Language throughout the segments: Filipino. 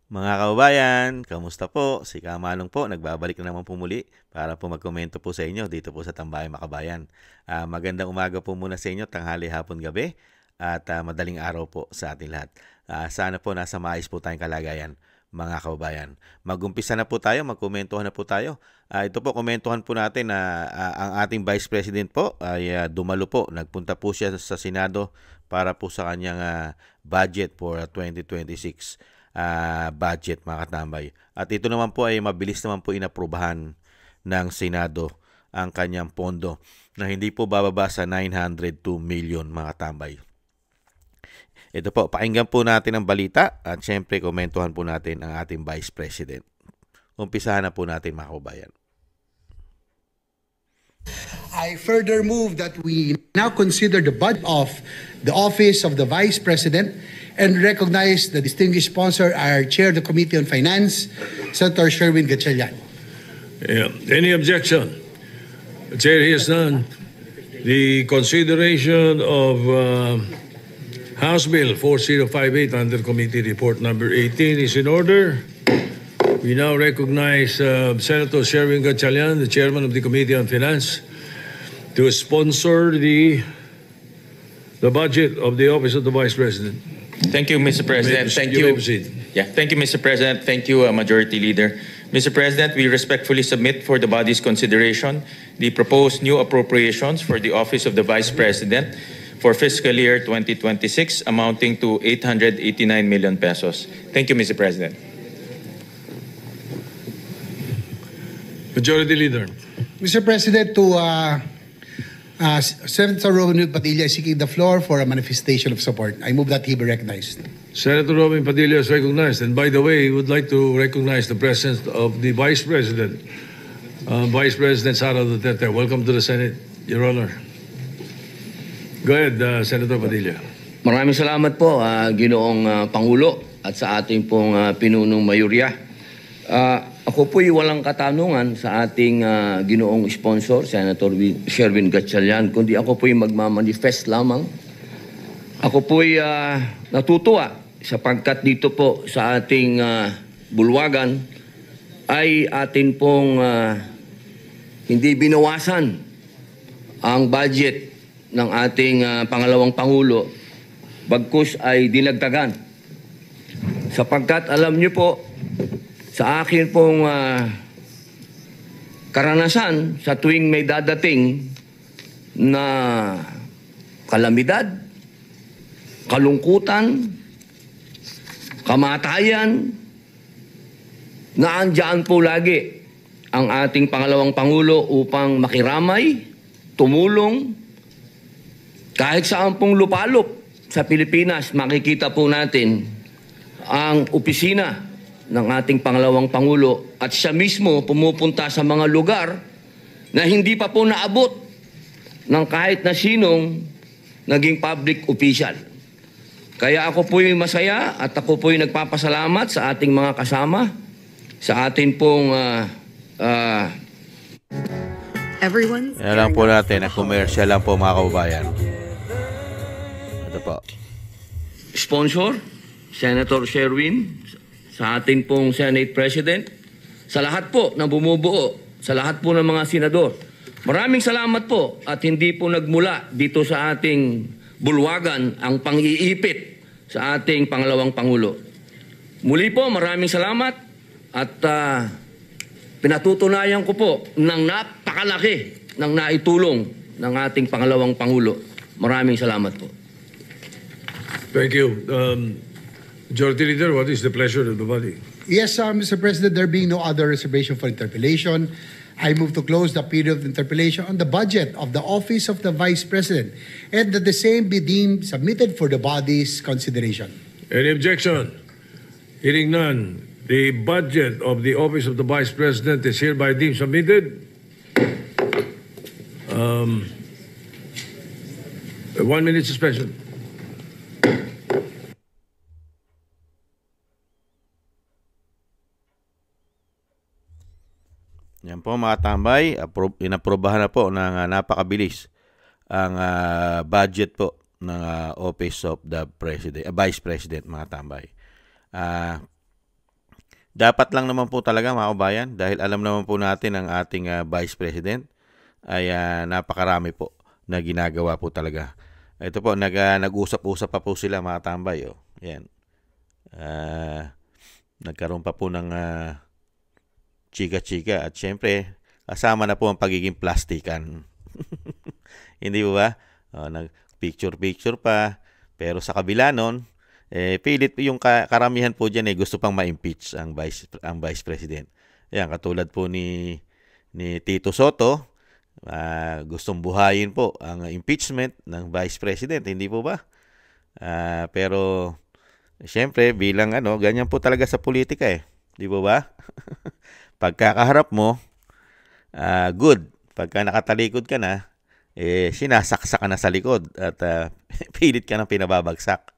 Mga kababayan, kamusta po? Si Kamanong po, nagbabalik na naman po muli para po magkomento po sa inyo dito po sa Tambayang Makabayan. Magandang umaga po muna sa inyo, tanghali, hapon, gabi at madaling araw po sa ating lahat. Sana po nasa maayos po tayong kalagayan, mga kababayan. Mag-umpisa na po tayo, magkomentuhan na po tayo. Ito po, komentuhan po natin na ang ating Vice President po ay dumalo po. Nagpunta po siya sa Senado para po sa kanyang budget for 2026. Budget, mga katambay. At ito naman po ay mabilis naman po inaprubahan ng Senado ang kanyang pondo na hindi po bababa sa 902 million, mga katambay. Ito po, pakinggan po natin ang balita at syempre komentuhan po natin ang ating Vice President. Umpisahan na po natin, mga kababayan. I further move that we now consider the budget of the Office of the Vice President and recognize the distinguished sponsor, our Chair of the Committee on Finance, Senator Sherwin Gatchalian. Any objection? The Chair hears none. The consideration of House Bill 4058 under Committee Report number 18 is in order. We now recognize Senator Sherwin Gatchalian, the Chairman of the Committee on Finance, to sponsor the budget of the Office of the Vice President. Thank you, Mr. President. Thank you. Thank you, Mr. President. Thank you, Majority Leader. Mr. President, we respectfully submit for the body's consideration the proposed new appropriations for the Office of the Vice President for fiscal year 2026 amounting to 889 million pesos. Thank you, Mr. President. Majority Leader. Mr. President, to Senator Robin Padilla is seeking the floor for a manifestation of support. I move that he be recognized. Senator Robin Padilla is recognized. And by the way, we would like to recognize the presence of the Vice President, Vice President Sara Duterte. Welcome to the Senate, Your Honor. Go ahead, Senator Padilla. Maraming salamat po, Ginoong Pangulo at sa ating pong pinunong mayorya. Ako po'y walang katanungan sa ating ginoong sponsor, Senator Sherwin Gatchalian, kundi ako po'y magmamanifest lamang. Ako po'y natutuwa sapagkat dito po sa ating bulwagan ay atin pong hindi binawasan ang budget ng ating pangalawang Pangulo, bagkus ay dinagdagan. Sapagkat alam niyo po, sa akin pong karanasan sa tuwing may dadating na kalamidad, kalungkutan, kamatayan, naandyan po lagi ang ating pangalawang Pangulo upang makiramay, tumulong, kahit saan pong lupalop sa Pilipinas, makikita po natin ang opisina ng ating pangalawang Pangulo at siya mismo pumupunta sa mga lugar na hindi pa po naabot ng kahit na sinong naging public official. Kaya ako po'y masaya at ako po'y nagpapasalamat sa ating mga kasama, sa ating pong Yan lang po natin, ang commercial lang po, mga kababayan. Ito po. Sponsor, Senator Sherwin, sa ating pong Senate President, sa lahat po na bumubuo, sa lahat po ng mga senador. Maraming salamat po at hindi po nagmula dito sa ating bulwagan ang pang-iipit sa ating pangalawang Pangulo. Muli po, maraming salamat at pinatutunayan ko po ng napakalaki ng naitulong ng ating pangalawang Pangulo. Maraming salamat po. Thank you. Majority Leader, what is the pleasure of the body? Yes, Mr. President, there being no other reservation for interpellation, I move to close the period of interpellation on the budget of the Office of the Vice President and that the same be deemed submitted for the body's consideration. Any objection? Hearing none, the budget of the Office of the Vice President is hereby deemed submitted. 1 minute suspension. Yan po, mga tambay, inaprobahan na po ng napakabilis ang budget po ng Office of the President, Vice President, mga tambay. dapat lang naman po talaga mga kabayan, dahil alam naman po natin ang ating Vice President ay napakarami po na ginagawa po talaga. Ito po, nag-usap-usap pa po sila mga tambay. Oh. Yan. Nagkaroon pa po ng chika-chika at syempre kasama na po ang pagiging plastikan. Hindi po ba? Nag-picture-picture pa. Pero sa kabila nun, pilit yung karamihan po dyan gusto pang ma-impeach ang Vice President. Yan, katulad po ni Tito Soto, gustong buhayin po ang impeachment ng Vice President, hindi po ba? Pero syempre bilang ganyan po talaga sa politika di po ba? Pagkakaharap mo, good. Pagka nakatalikod ka na, sinasaksak ka na sa likod at pilit ka nang pinababagsak.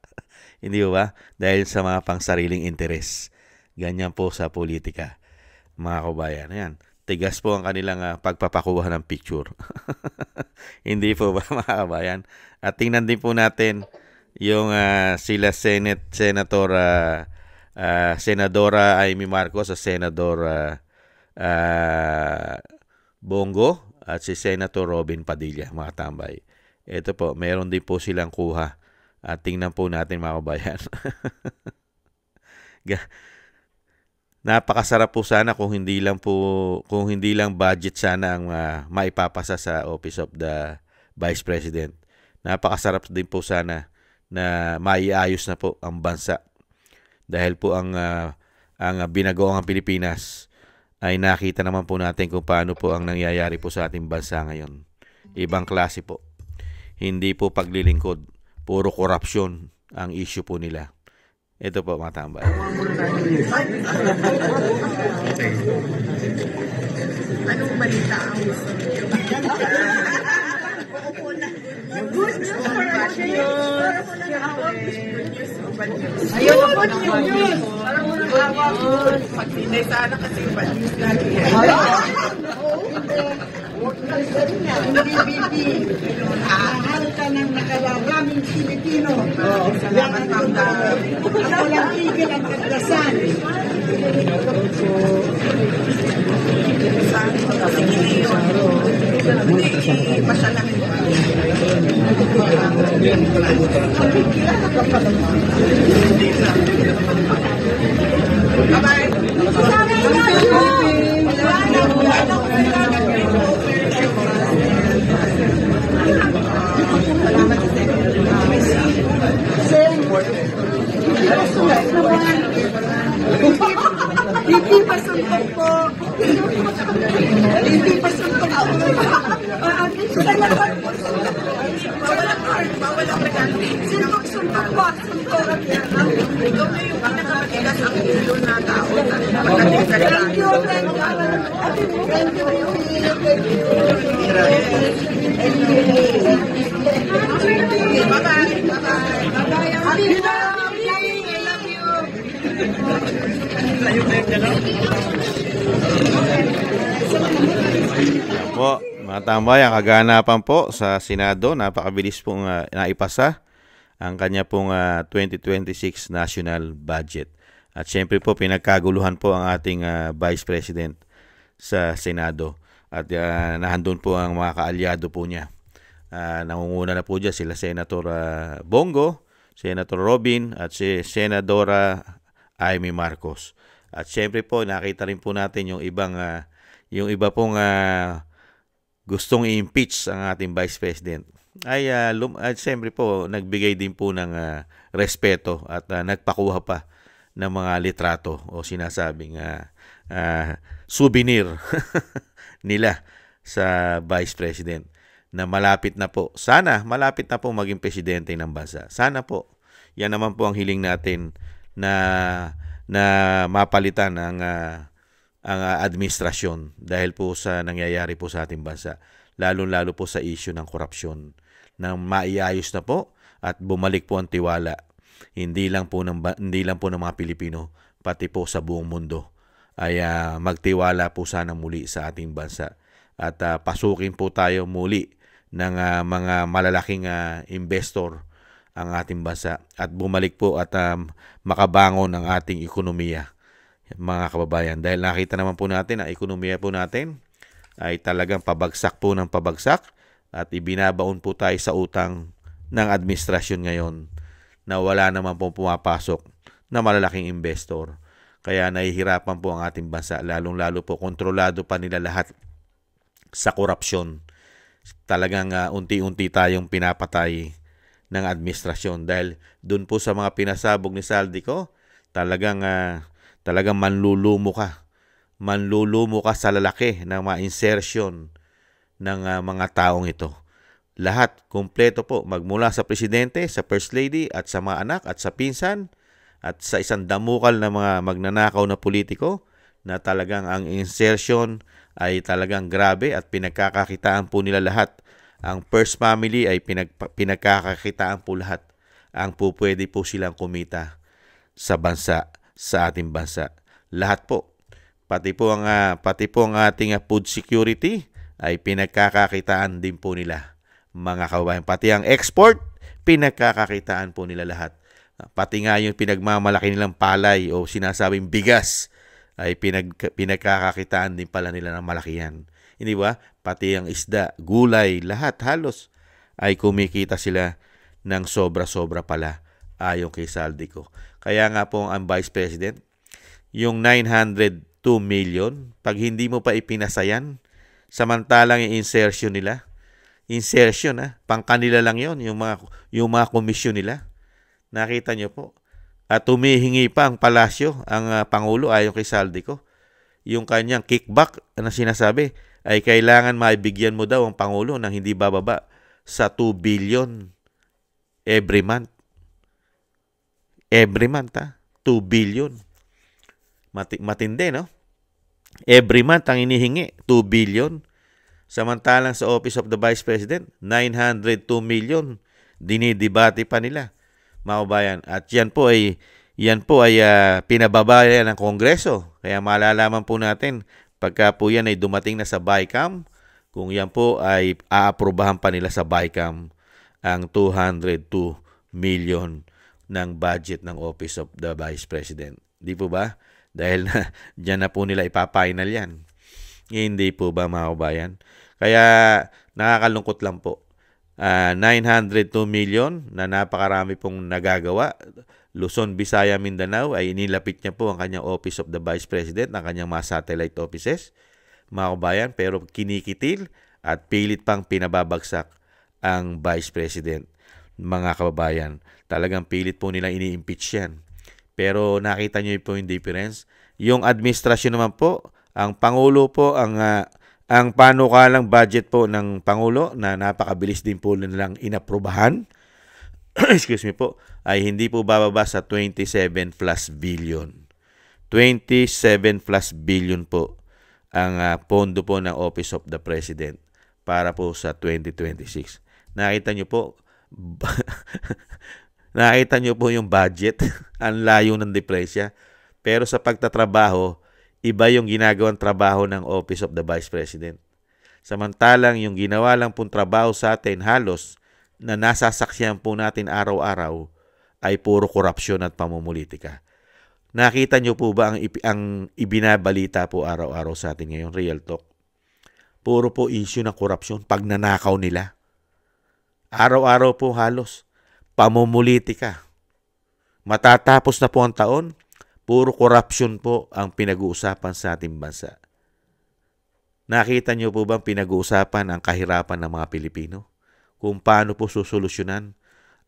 Hindi ba? Dahil sa mga pangsariling interes. Ganyan po sa politika, mga kabayan. Ayan. Tigas po ang kanilang pagpapakuha ng picture. Hindi po ba, mga kabayan? At tingnan din po natin yung sila Senadora Amy Marcos at Senador Bongo at si Senator Robin Padilla, mga tambay. Ito po, meron din po silang kuha. At tingnan po natin, mga kabayan. Napakasarap po sana kung hindi lang budget sana ang maipapasa sa Office of the Vice President. Napakasarap din po sana na maiayos na po ang bansa. Dahil po ang binagoong Pilipinas ay nakita naman po natin kung paano po ang nangyayari po sa ating bansa ngayon. Ibang klase po. Hindi po paglilingkod. Puro korupsyon ang issue po nila. Ito po, mga tambay. Anong balita ang gusto niyo? Good news for us. Ayun ang good news. Parang mga pag sinay sana kasi yung bad news lagi. Hindi, mahal ka ng nakawaraming Pilipino. Salamat, Ma'am. Ako lang tigil ang kagdasan. Hindi masyalamin pa. Bye-bye. Hindi pa suntok po. Hindi pa suntok po. Bawal ang regalo. Suntok po. Ikaw na yung pinakamatigas ang ulo na tao. Pagdating sa Thank you. Bye-bye. Po, mga tambay, ang kaganapan po sa Senado, napakabilis pong naipasa ang kanya pong 2026 national budget. At syempre po, pinagkaguluhan po ang ating Vice President sa Senado. At nahandun po ang mga kaalyado po niya. Nangunguna na po dyan sila Senator Bongo, Senator Robin at si Senadora Amy Marcos. At syempre po, nakita rin po natin yung iba pong gustong i-impeach ang ating Vice President. At syempre po, nagbigay din po ng respeto at nagpakuha pa ng mga litrato o sinasabing souvenir nila sa Vice President na malapit na po. Sana, malapit na po maging presidente ng bansa. Sana po. Yan naman po ang hiling natin na mapalitan ang administrasyon dahil po sa nangyayari po sa ating bansa. Lalo-lalo po sa issue ng korupsyon na maiayos na po at bumalik po ang tiwala. Hindi lang po ng mga Pilipino, pati po sa buong mundo ay magtiwala po sana muli sa ating bansa. At pasukin po tayo muli ng mga malalaking investor ang ating bansa at bumalik po at makabangon ang ating ekonomiya. mga kababayan. Dahil nakita naman po natin na ekonomiya po natin ay talagang pabagsak po ng pabagsak at ibinabaon po tayo sa utang ng administrasyon ngayon na wala naman po pumapasok na malalaking investor. Kaya nahihirapan po ang ating bansa, lalong-lalo po kontrolado pa nila lahat sa korupsyon. Talagang unti-unti tayong pinapatay ng administrasyon dahil doon po sa mga pinasabog ni Saldico, talagang manlulumo ka. Manlulumo ka sa lalaki ng mga insertion ng mga taong ito. Lahat, kompleto po, magmula sa presidente, sa first lady, at sa mga anak, at sa pinsan, at sa isang damukal na mga magnanakaw na politiko, na talagang ang insertion ay talagang grabe at pinagkakakitaan po nila lahat. Ang first family ay pinagkakakitaan po lahat. Ang pwede po silang kumita sa bansa, sa ating bansa. Lahat po. Pati po ang ating food security ay pinagkakakitaan din po nila, mga kababayan. Pati ang export, pinagkakakitaan po nila lahat. Pati nga yung pinagmamalaki nilang palay o sinasabing bigas ay pinagkakakitaan din pala nila ng malakihan. Hindi ba? Pati ang isda, gulay, lahat halos ay kumikita sila ng sobra-sobra pala ayon kay Saldico. Kaya nga po ang Vice President, yung 902 million, pag hindi mo pa ipinasayan, samantalang yung insertion nila, pang kanila lang yon, yung mga komisyon nila. Nakita nyo po. At humihingi pa ang palasyo, ang Pangulo ayon kay Saldico. Yung kanyang kickback na sinasabi ay kailangan maibigyan mo daw ang Pangulo ng hindi bababa sa 2 billion every month. Every month, 2 billion. Matindi, no? Every month ang inihingi, 2 billion. Samantalang sa Office of the Vice President, 902 million. Dinidebate pa nila, mga kabayan. At yan po ay pinababayan ng Kongreso. Kaya malalaman po natin pagka po yan ay dumating na sa BICAM, kung yan po ay aaprubahan pa nila sa BICAM ang 202 million ng budget ng Office of the Vice President. Di po ba? Dahil dyan na po nila ipapainal yan. Hindi po ba, mga kabayan? Kaya nakakalungkot lang po. 902 million na napakarami pong nagagawa. Luzon, Visaya, Mindanao ay inilapit niya po ang kanyang Office of the Vice President, ang kanyang mga satellite offices, mga kabayan, pero kinikitil at pilit pang pinababagsak ang Vice President, mga kababayan. Talagang pilit po nilang ini-impeach yan. Pero nakita niyo po yung difference. Yung administrasyon naman po, ang Pangulo po, ang panukalang budget po ng Pangulo na napakabilis din po nilang inaprubahan, excuse me po, ay hindi po bababa sa 27 plus billion. 27 plus billion po ang pondo po ng Office of the President para po sa 2026. Nakita niyo po, nakita niyo po yung budget, ang layo ng depresya. Pero sa pagtatrabaho, iba yung ginagawang trabaho ng Office of the Vice President. Samantalang yung ginawa lang pong trabaho sa atin halos na nasasaksihan po natin araw-araw ay puro korupsyon at pamumulitika. Nakita nyo po ba ang ibinabalita po araw-araw sa atin ngayon, Real Talk? Puro po issue ng korupsyon, pagnanakaw nila. Araw-araw po halos, pamumulitika. Matatapos na po ang taon, puro korupsyon po ang pinag-uusapan sa ating bansa. Nakita nyo po bang pinag-uusapan ang kahirapan ng mga Pilipino? Kung paano po susolusyonan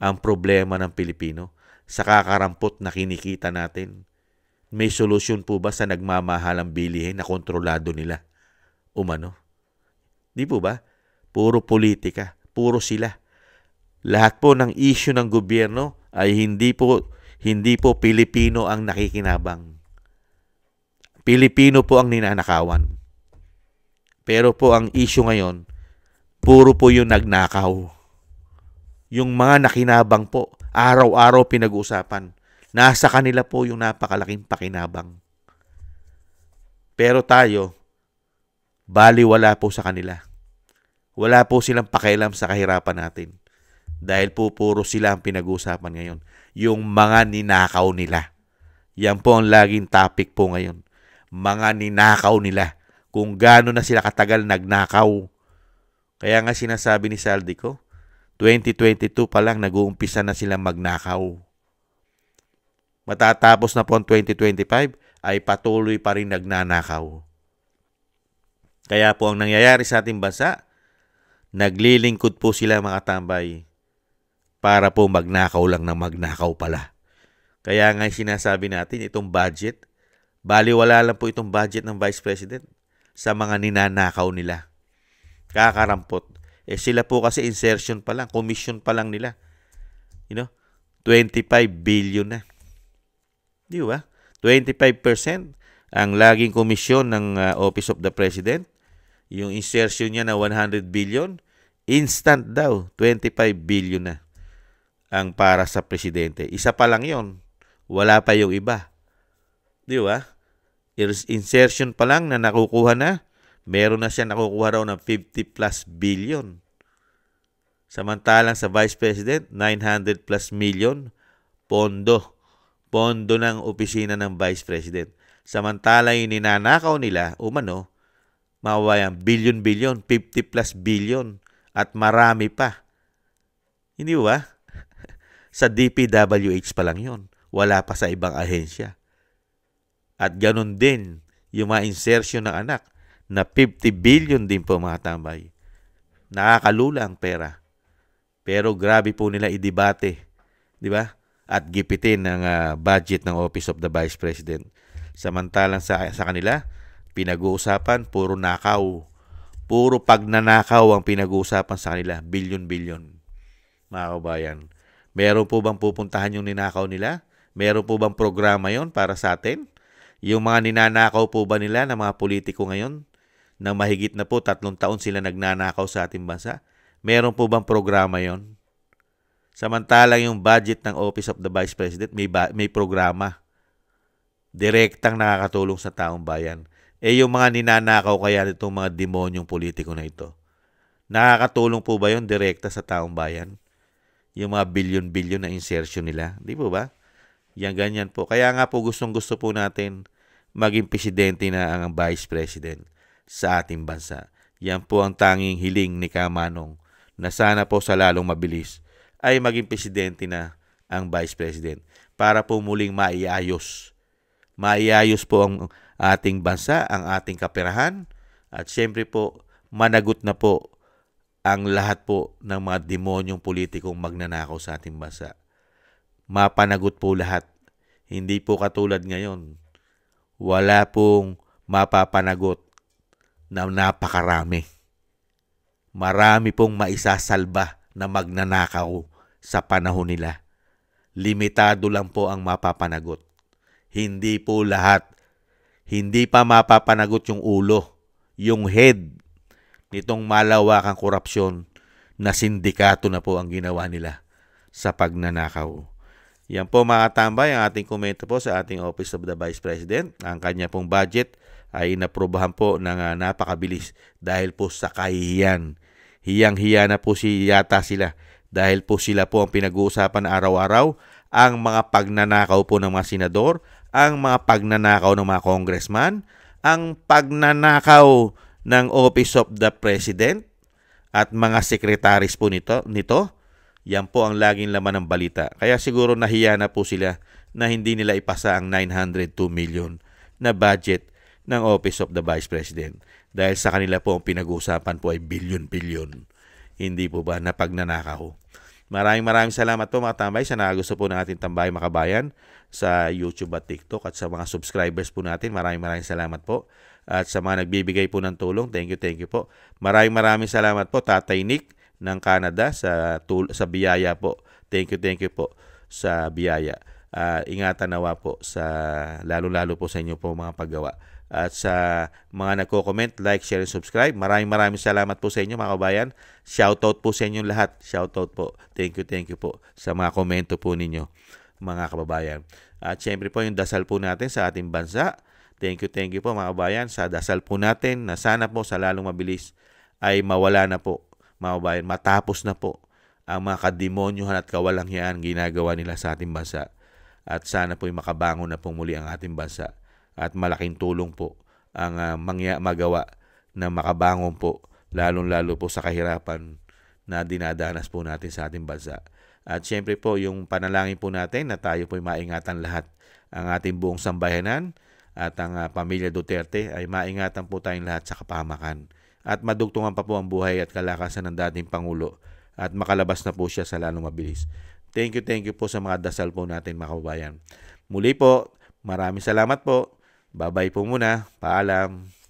ang problema ng Pilipino sa kakarampot na kinikita natin? May solusyon po ba sa nagmamahalang bilihin na kontrolado nila? Umano? Di po ba? Puro politika, puro sila. Lahat po ng issue ng gobyerno ay hindi po Pilipino ang nakikinabang. Pilipino po ang ninanakawan. Pero po ang issue ngayon, puro po yung nagnakaw. Yung mga nakinabang po, araw-araw pinag-uusapan. Nasa kanila po yung napakalaking pakinabang. Pero tayo, baliwala po sa kanila. Wala po silang pakialam sa kahirapan natin. Dahil po puro sila ang pinag-uusapan ngayon. Yung mga ninakaw nila. Yan po ang laging topic po ngayon. Mga ninakaw nila. Kung gaano na sila katagal nagnakaw. Kaya nga sinasabi ni Saldico, 2022 pa lang nag-uumpisa na silang magnakaw. Matatapos na po ang 2025 ay patuloy pa rin nagnanakaw. Kaya po ang nangyayari sa ating bansa, naglilingkod po sila mga tambay para po magnakaw lang ng magnakaw pala. Kaya nga sinasabi natin itong budget, baliwala lang po itong budget ng Vice President sa mga ninanakaw nila. Kakarampot. Sila po kasi insertion pa lang, commission pa lang nila. 25 billion na. Di ba? 25% ang laging komisyon ng Office of the President. Yung insertion niya na 100 billion, instant daw, 25 billion na ang para sa presidente. Isa pa lang yon, wala pa yung iba. Di ba? Insertion pa lang na nakukuha na, meron na siya nakukuha raw ng 50 plus billion. Samantalang sa Vice President, 900 plus million, pondo ng opisina ng Vice President. Samantalang yung ninanakaw nila, mawawayan, billion, 50 plus billion, at marami pa. Hindi ba? Sa DPWH pa lang yon, wala pa sa ibang ahensya. At ganun din, yung mga insertion ng anak, na 50 billion din po mga tambay. Nakakalula ang pera. Pero grabe po nila idebate, di ba? At gipitin ng budget ng Office of the Vice President. Samantalang sa kanila, pinag-uusapan, puro nakaw. Puro pagnanakaw ang pinag-uusapan sa kanila. Billion. Mga kabayan. Meron po bang pupuntahan yung ninakaw nila? Meron po bang programa yon para sa atin? Yung mga ninanakaw po ba nila ng mga politiko ngayon? Na mahigit na po 3 taon sila nagnanakaw sa ating bansa? Meron po bang programa yon? Samantalang yung budget ng Office of the Vice President, may programa. Direktang nakakatulong sa taong bayan. Yung mga ninanakaw kaya nitong mga demonyong politiko na ito, nakakatulong po ba yun direkta sa taong bayan? Yung mga billion na insertion nila. Di po ba? Yan ganyan po. Kaya nga po gustong-gusto po natin maging presidente na ang Vice President sa ating bansa. Yan po ang tanging hiling ni Kamanong na sana po sa lalong mabilis ay maging presidente na ang Vice President para po muling maiayos. Maiayos po ang ating bansa, ang ating kaperahan, at syempre po managot na po ang lahat po ng mga demonyong politikong magnanakaw sa ating bansa. Mapanagot po lahat. Hindi po katulad ngayon. Wala pong mapapanagot na napakarami. Marami pong maisasalba na magnanakaw sa panahon nila. Limitado lang po ang mapapanagot. Hindi po lahat. Hindi pa mapapanagot yung ulo, yung head nitong malawakang korupsyon na sindikato na po ang ginawa nila sa pagnanakaw. Yan po mga tambay, ang ating komento po sa ating Office of the Vice President. Ang kanya pong budget ay inaprobahan po ng napakabilis dahil po sa kahihiyan. Hiyang-hiya na po yata sila dahil po sila po ang pinag-uusapan araw-araw, ang mga pagnanakaw po ng mga senador, ang mga pagnanakaw ng mga congressman, ang pagnanakaw ng Office of the President at mga sekretaris po nito. Yan po ang laging laman ng balita. Kaya siguro nahiya na po sila na hindi nila ipasa ang 902 million na budget ng Office of the Vice President. Dahil sa kanila po ang pinag-uusapan po ay billion. Hindi po ba na pagnanakaw. Maraming salamat po mga tambay sa nakagusto po ng ating Tambay Makabayan sa YouTube at TikTok, at sa mga subscribers po natin. Maraming salamat po. At sa mga nagbibigay po ng tulong, thank you po. Maraming salamat po Tatay Nick ng Canada sa biyaya po. Thank you po sa biyaya. Ingatan nawa po sa lalo po sa inyo po mga paggawa. At sa mga nagko-comment, like, share, and subscribe, maraming salamat po sa inyo mga kabayan. Shoutout po sa inyong lahat. Shoutout po. Thank you po sa mga komento po ninyo mga kababayan. At syempre po yung dasal po natin sa ating bansa. Thank you po mga kabayan sa dasal po natin na sana po sa lalong mabilis ay mawala na po mga kabayan. Matapos na po ang mga kademonyohan at kawalanghyan ginagawa nila sa ating bansa. at sana po'y makabangon na pong muli ang ating bansa at malaking tulong po ang magawa na makabangon po lalong-lalo po sa kahirapan na dinadanas po natin sa ating bansa. At syempre po yung panalangin po natin na tayo po'y maingatan lahat, ang ating buong sambayanan at ang pamilya Duterte ay maingatan po tayong lahat sa kapahamakan at madugtungan pa po ang buhay at kalakasan ng dating Pangulo at makalabas na po siya sa lalong mabilis. Thank you po sa mga dasal po natin mga kababayan. Muli po, maraming salamat po. Bye-bye po muna. Paalam.